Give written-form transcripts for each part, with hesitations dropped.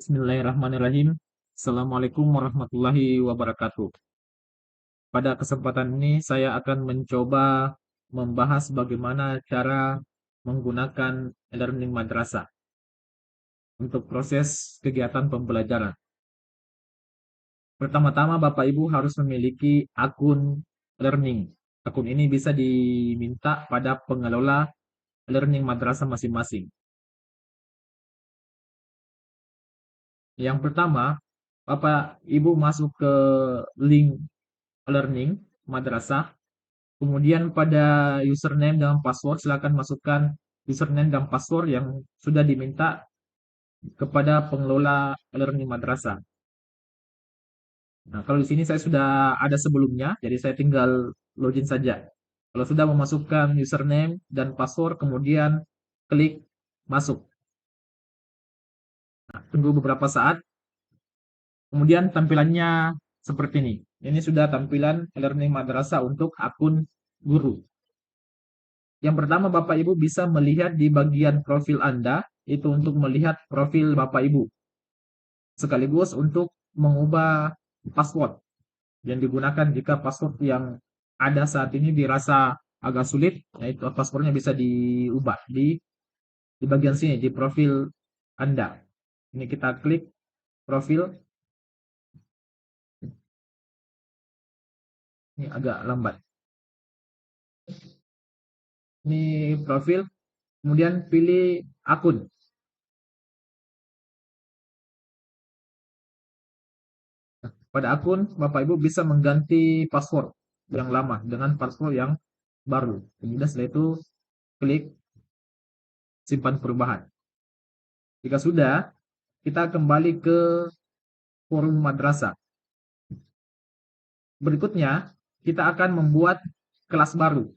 Bismillahirrahmanirrahim. Assalamualaikum warahmatullahi wabarakatuh. Pada kesempatan ini saya akan mencoba membahas bagaimana cara menggunakan e-learning madrasah untuk proses kegiatan pembelajaran. Pertama-tama Bapak Ibu harus memiliki akun learning. Akun ini bisa diminta pada pengelola learning madrasah masing-masing. Yang pertama, Bapak Ibu masuk ke link learning madrasah. Kemudian pada username dan password silakan masukkan username dan password yang sudah diminta kepada pengelola learning madrasah. Nah, kalau di sini saya sudah ada sebelumnya, jadi saya tinggal login saja. Kalau sudah memasukkan username dan password, kemudian klik masuk. Nah, tunggu beberapa saat, kemudian tampilannya seperti ini. Ini sudah tampilan learning madrasah untuk akun guru. Yang pertama Bapak Ibu bisa melihat di bagian profil Anda, itu untuk melihat profil Bapak Ibu. Sekaligus untuk mengubah password yang digunakan jika password yang ada saat ini dirasa agak sulit, yaitu passwordnya bisa diubah di bagian sini, di profil Anda. Ini kita klik profil, ini agak lambat. Ini profil, kemudian pilih akun. Pada akun, Bapak Ibu bisa mengganti password yang lama dengan password yang baru. Kemudian setelah itu klik simpan perubahan. Jika sudah, kita kembali ke forum madrasah. Berikutnya, kita akan membuat kelas baru.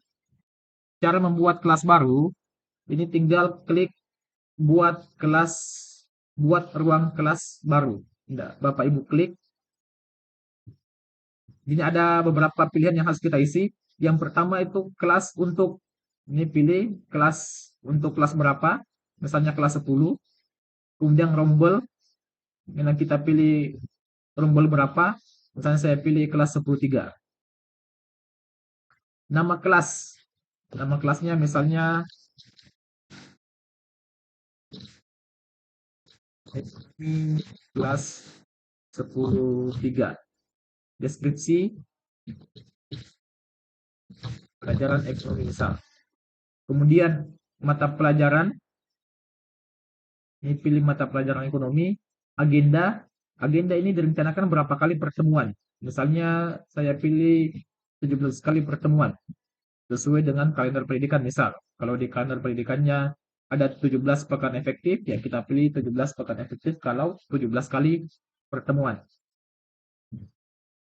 Cara membuat kelas baru, ini tinggal klik buat kelas, buat ruang kelas baru. Bapak Ibu klik. Ini ada beberapa pilihan yang harus kita isi. Yang pertama itu kelas untuk, ini pilih kelas untuk kelas berapa, misalnya kelas 10. Kemudian rombel, yang kita pilih rombel berapa, misalnya saya pilih kelas 10-3. Nama kelas, nama kelasnya misalnya kelas 10-3. Deskripsi pelajaran ekonomi misal. Kemudian mata pelajaran, ini pilih mata pelajaran ekonomi. Agenda, agenda ini direncanakan berapa kali pertemuan. Misalnya saya pilih 17 kali pertemuan sesuai dengan kalender pendidikan. Misal kalau di kalender pendidikannya ada 17 pekan efektif, ya kita pilih 17 pekan efektif kalau 17 kali pertemuan.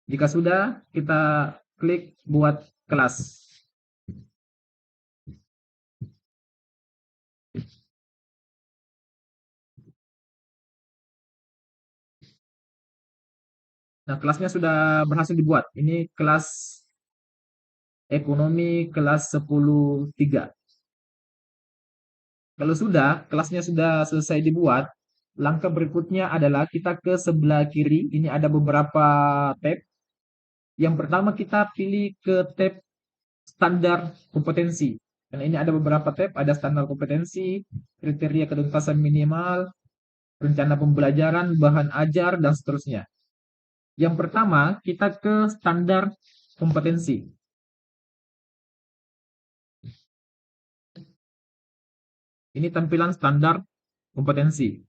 Jika sudah, kita klik buat kelas. Nah, kelasnya sudah berhasil dibuat. Ini kelas ekonomi kelas 10-3. Kalau sudah, kelasnya sudah selesai dibuat, langkah berikutnya adalah kita ke sebelah kiri. Ini ada beberapa tab. Yang pertama kita pilih ke tab standar kompetensi. Dan ini ada beberapa tab, ada standar kompetensi, kriteria ketuntasan minimal, rencana pembelajaran, bahan ajar, dan seterusnya. Yang pertama, kita ke standar kompetensi. Ini tampilan standar kompetensi.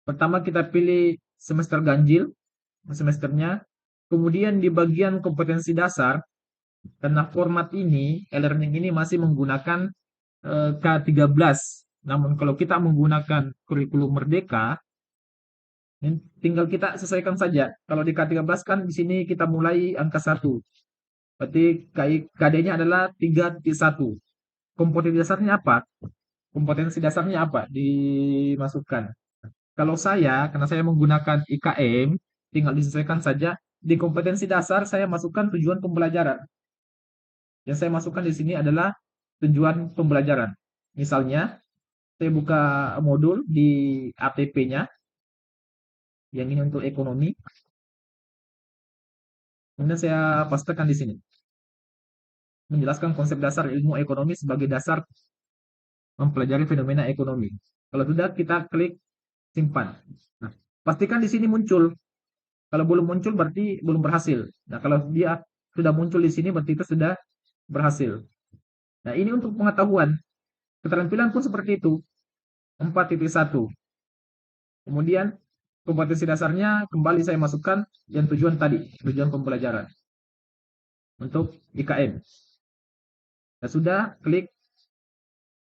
Pertama kita pilih semester ganjil, semesternya. Kemudian di bagian kompetensi dasar, karena format ini, e-learning ini masih menggunakan K13. Namun kalau kita menggunakan kurikulum Merdeka, tinggal kita sesuaikan saja. Kalau di K13 kan di sini kita mulai angka 1. Berarti KD-nya adalah 3.1. Kompetensi dasarnya apa? Kompetensi dasarnya apa? Dimasukkan. Kalau saya, karena saya menggunakan IKM, tinggal disesuaikan saja. Di kompetensi dasar saya masukkan tujuan pembelajaran. Yang saya masukkan di sini adalah tujuan pembelajaran. Misalnya, saya buka modul di ATP-nya. Yang ini untuk ekonomi. Kemudian saya pastekan di sini. Menjelaskan konsep dasar ilmu ekonomi sebagai dasar mempelajari fenomena ekonomi. Kalau sudah, kita klik simpan. Nah, pastikan di sini muncul. Kalau belum muncul berarti belum berhasil. Nah, kalau dia sudah muncul di sini berarti itu sudah berhasil. Nah, ini untuk pengetahuan. Keterampilan pun seperti itu. 4.1. Kemudian kompetensi dasarnya kembali saya masukkan yang tujuan tadi, tujuan pembelajaran untuk IKM. Nah, sudah, klik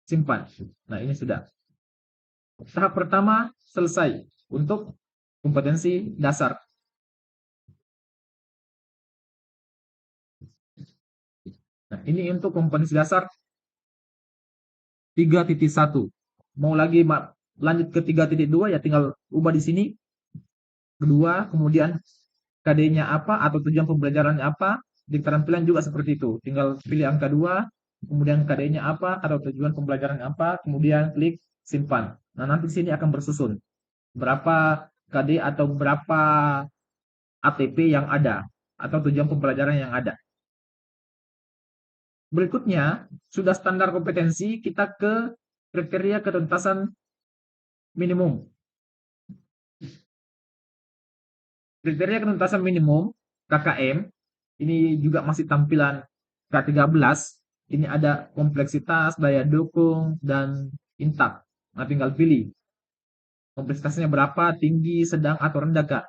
simpan. Nah, ini sudah. Tahap pertama selesai untuk kompetensi dasar. Nah, ini untuk kompetensi dasar 3.1. Mau lagi lanjut ke 3.2 ya tinggal ubah di sini. Kedua, kemudian KD-nya apa atau tujuan pembelajarannya apa. Di keterampilan juga seperti itu. Tinggal pilih angka 2, kemudian KD-nya apa atau tujuan pembelajaran apa, kemudian klik simpan. Nah, nanti di sini akan bersusun berapa KD atau berapa ATP yang ada atau tujuan pembelajaran yang ada. Berikutnya, sudah standar kompetensi, kita ke kriteria ketuntasan minimum. Kriteria ketuntasan minimum KKM ini juga masih tampilan K13. Ini ada kompleksitas, daya dukung, dan intak. Nah, tinggal pilih kompleksitasnya berapa, tinggi, sedang, atau rendah, Kak.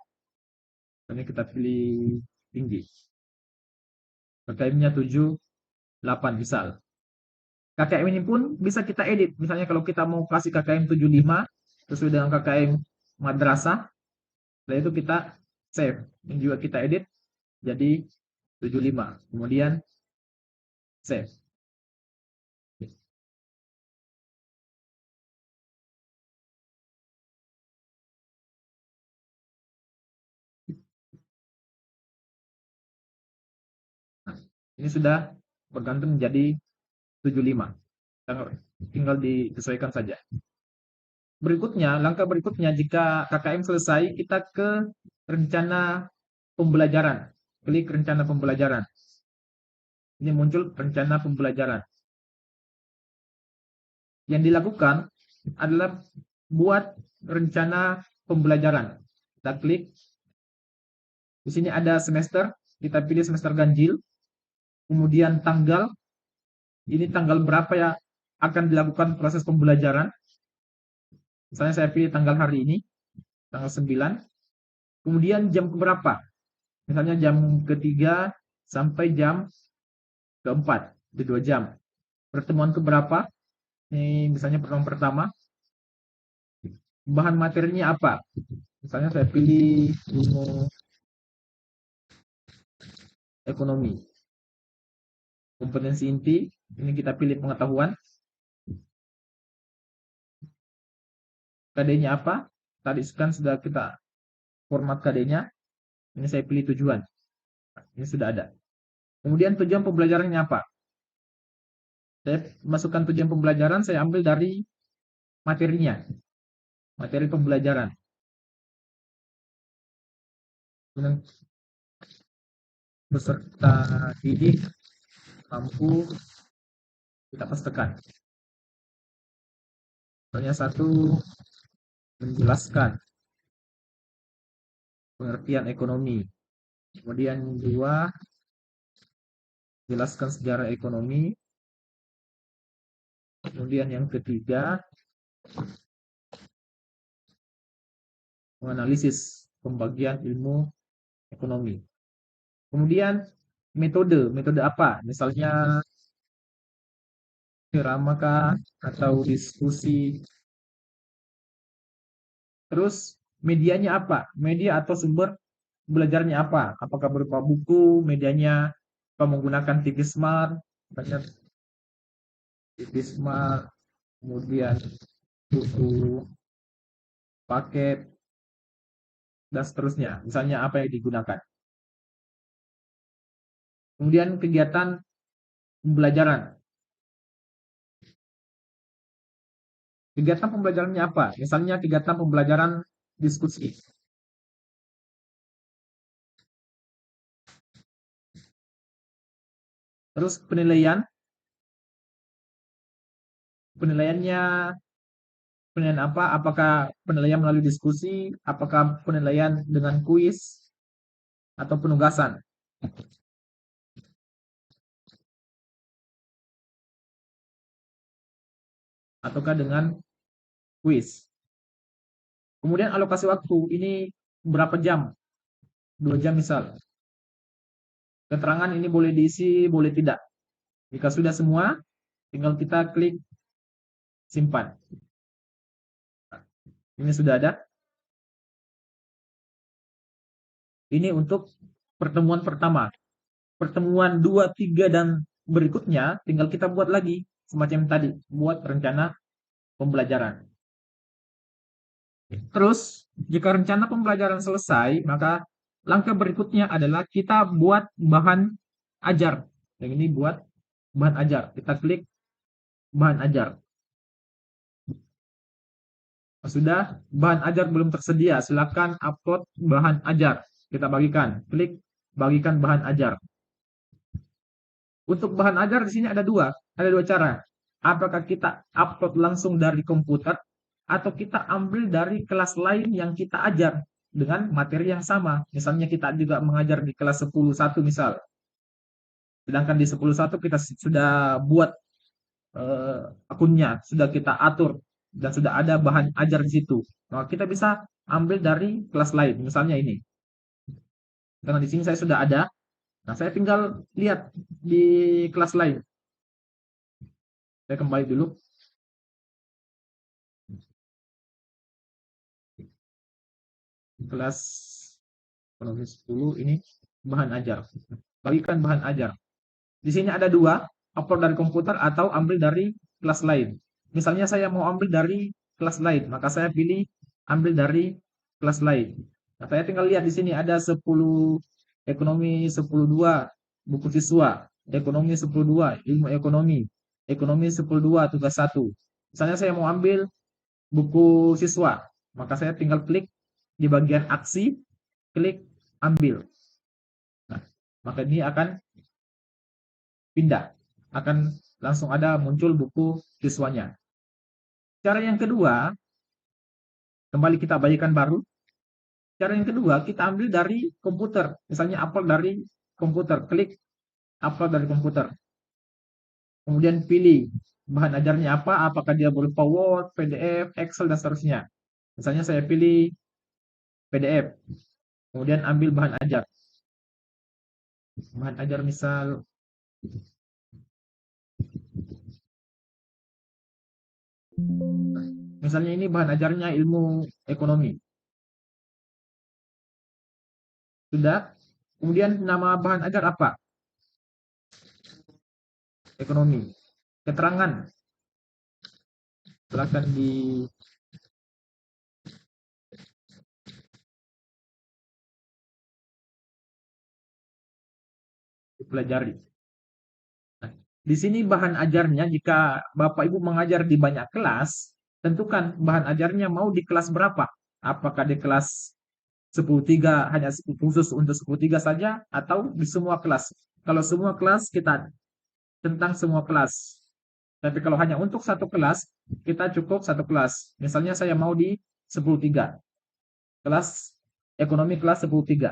Ini kita pilih tinggi. KKM-nya 7, 8 misal. KKM ini pun bisa kita edit. Misalnya kalau kita mau kasih KKM 75 sesuai dengan KKM madrasah, setelah itu kita save. Ini juga kita edit jadi 75. Kemudian save. Nah, ini sudah bergantung menjadi 75. Tinggal disesuaikan saja. Berikutnya, langkah berikutnya jika KKM selesai, kita ke rencana pembelajaran. Klik rencana pembelajaran. Ini muncul rencana pembelajaran. Yang dilakukan adalah buat rencana pembelajaran. Kita klik. Di sini ada semester. Kita pilih semester ganjil. Kemudian tanggal. Ini tanggal berapa ya akan dilakukan proses pembelajaran. Misalnya saya pilih tanggal hari ini. Tanggal 9. Kemudian jam berapa. Misalnya jam ketiga sampai jam keempat. Di 2 jam. Pertemuan keberapa. Ini misalnya pertemuan pertama. Bahan materinya apa. Misalnya saya pilih ilmu ekonomi. Kompetensi inti, ini kita pilih pengetahuan. KD-nya apa? Tadi kan sudah kita format KD-nya. Ini saya pilih tujuan. Ini sudah ada. Kemudian tujuan pembelajarannya apa? Saya masukkan tujuan pembelajaran, saya ambil dari materinya. Materi pembelajaran. Peserta didik mampu kita pastikan. Soalnya satu, menjelaskan pengertian ekonomi. Kemudian dua, jelaskan sejarah ekonomi. Kemudian yang ketiga, menganalisis pembagian ilmu ekonomi. Kemudian metode apa? Misalnya ceramah atau diskusi. Terus medianya apa? Media atau sumber belajarnya apa? Apakah berupa buku, medianya apa menggunakan TV Smart, TV Smart, kemudian buku paket dan seterusnya. Misalnya apa yang digunakan. Kemudian kegiatan pembelajaran. Kegiatan pembelajarannya apa? Misalnya kegiatan pembelajaran diskusi. Terus penilaiannya penilaian apa? Apakah penilaian melalui diskusi, apakah penilaian dengan kuis atau penugasan, ataukah dengan kuis. Kemudian alokasi waktu ini berapa jam? 2 jam misal. Keterangan ini boleh diisi, boleh tidak. Jika sudah semua, tinggal kita klik simpan. Ini sudah ada. Ini untuk pertemuan pertama. Pertemuan 2, 3, dan berikutnya tinggal kita buat lagi semacam tadi, buat rencana pembelajaran. Terus, jika rencana pembelajaran selesai, maka langkah berikutnya adalah kita buat bahan ajar. Yang ini buat bahan ajar. Kita klik bahan ajar. Sudah, bahan ajar belum tersedia. Silakan upload bahan ajar. Kita bagikan. Klik bagikan bahan ajar. Untuk bahan ajar di sini ada dua cara. Apakah kita upload langsung dari komputer atau kita ambil dari kelas lain yang kita ajar dengan materi yang sama. Misalnya kita juga mengajar di kelas 10.1 misal. Sedangkan di 10.1 kita sudah buat akunnya, sudah kita atur dan sudah ada bahan ajar di situ. Maka kita bisa ambil dari kelas lain. Misalnya ini. Karena di sini saya sudah ada. Nah, saya tinggal lihat di kelas lain. Saya kembali dulu. Kelas ekonomi 10 ini bahan ajar. Bagikan bahan ajar. Di sini ada dua, upload dari komputer atau ambil dari kelas lain. Misalnya saya mau ambil dari kelas lain, maka saya pilih ambil dari kelas lain. Nah, saya tinggal lihat di sini ada 10 ekonomi 10.2 buku siswa, ekonomi 10.2 ilmu ekonomi, ekonomi 10.2 tugas 1. Misalnya saya mau ambil buku siswa, maka saya tinggal klik di bagian aksi, klik ambil. Nah, maka ini akan pindah, akan langsung ada muncul buku siswanya. Cara yang kedua, kembali kita bagikan baru. Cara yang kedua, kita ambil dari komputer. Misalnya upload dari komputer, klik upload dari komputer. Kemudian pilih bahan ajarnya apa, apakah dia berupa Word, PDF, Excel, dan seterusnya. Misalnya saya pilih PDF, kemudian ambil bahan ajar. Bahan ajar misal misalnya ini bahan ajarnya ilmu ekonomi. Sudah. Kemudian nama bahan ajar apa? Ekonomi. Keterangan. Silakan dipelajari. Nah, di sini bahan ajarnya jika Bapak Ibu mengajar di banyak kelas, tentukan bahan ajarnya mau di kelas berapa? Apakah di kelas 10.3 hanya khusus untuk 10.3 saja atau di semua kelas? Kalau semua kelas kita tentang semua kelas. Tapi kalau hanya untuk satu kelas, kita cukup satu kelas. Misalnya saya mau di 10.3. Kelas ekonomi kelas 10.3.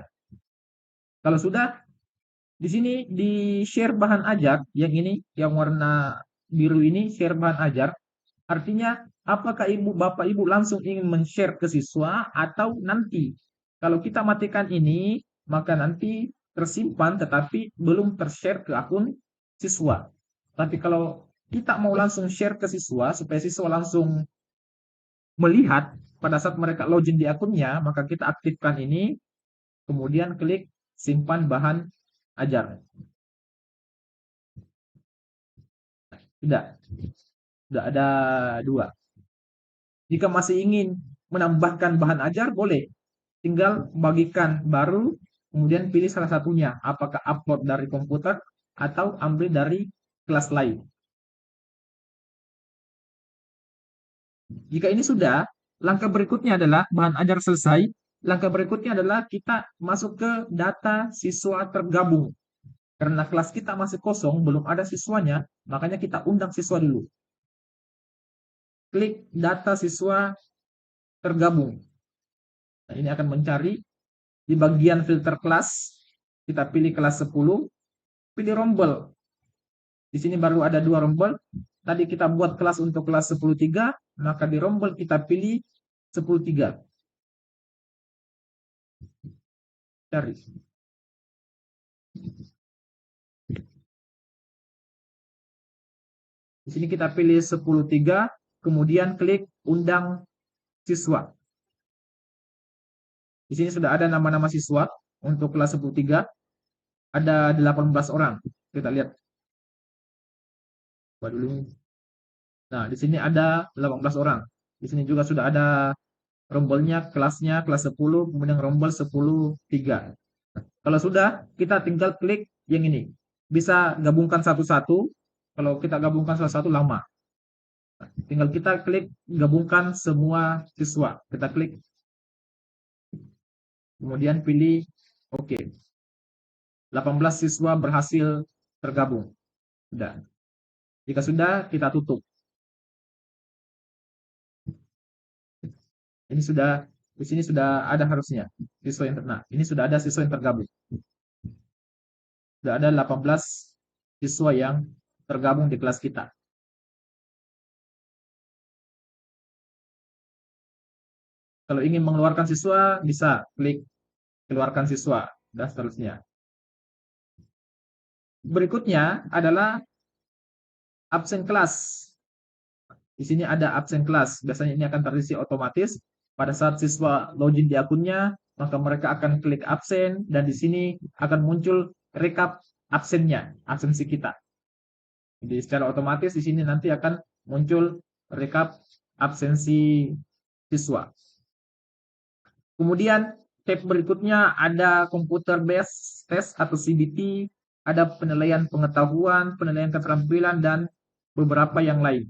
Kalau sudah di sini di share bahan ajar yang ini yang warna biru ini share bahan ajar. Artinya apakah ibu bapak ibu langsung ingin men-share ke siswa atau nanti kalau kita matikan ini maka nanti tersimpan tetapi belum tershare ke akun siswa. Tapi kalau kita mau langsung share ke siswa supaya siswa langsung melihat pada saat mereka login di akunnya maka kita aktifkan ini kemudian klik simpan bahan ajar. Tidak, sudah ada dua. Jika masih ingin menambahkan bahan ajar, boleh. Tinggal bagikan baru, kemudian pilih salah satunya. Apakah upload dari komputer atau ambil dari kelas lain. Jika ini sudah, langkah berikutnya adalah bahan ajar selesai. Langkah berikutnya adalah kita masuk ke data siswa tergabung. Karena kelas kita masih kosong, belum ada siswanya, makanya kita undang siswa dulu. Klik data siswa tergabung. Nah, ini akan mencari di bagian filter kelas, kita pilih kelas 10, pilih rombel. Di sini baru ada 2 rombel. Tadi kita buat kelas untuk kelas 10.3, maka di rombel kita pilih 10.3. Cari. Di sini kita pilih 10.3, kemudian klik undang siswa. Di sini sudah ada nama-nama siswa untuk kelas 10.3, ada 18 orang. Kita lihat. Dulu. Nah, di sini ada 18 orang. Di sini juga sudah ada rombelnya, kelasnya, kelas 10, kemudian rombel 10.3. Kalau sudah, kita tinggal klik yang ini. Bisa gabungkan satu-satu. Kalau kita gabungkan satu-satu lama. Tinggal kita klik gabungkan semua siswa. Kita klik. Kemudian pilih OK. 18 siswa berhasil tergabung. Sudah. Jika sudah, kita tutup. Ini sudah, di sini sudah ada harusnya siswa yang ternak. Ini sudah ada siswa yang tergabung. Sudah ada 18 siswa yang tergabung di kelas kita. Kalau ingin mengeluarkan siswa, bisa klik keluarkan siswa, dan seterusnya. Berikutnya adalah absen kelas. Di sini ada absen kelas. Biasanya ini akan terisi otomatis. Pada saat siswa login di akunnya, maka mereka akan klik absen, dan di sini akan muncul rekap absennya, absensi kita. Jadi secara otomatis di sini nanti akan muncul rekap absensi siswa. Kemudian tab berikutnya ada computer based test atau CBT, ada penilaian pengetahuan, penilaian keterampilan, dan beberapa yang lain.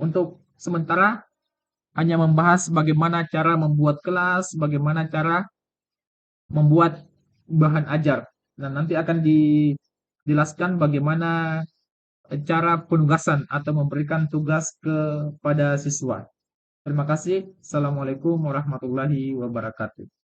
Untuk sementara hanya membahas bagaimana cara membuat kelas, bagaimana cara membuat bahan ajar. Dan nanti akan dijelaskan bagaimana cara penugasan atau memberikan tugas kepada siswa. Terima kasih. Assalamualaikum warahmatullahi wabarakatuh.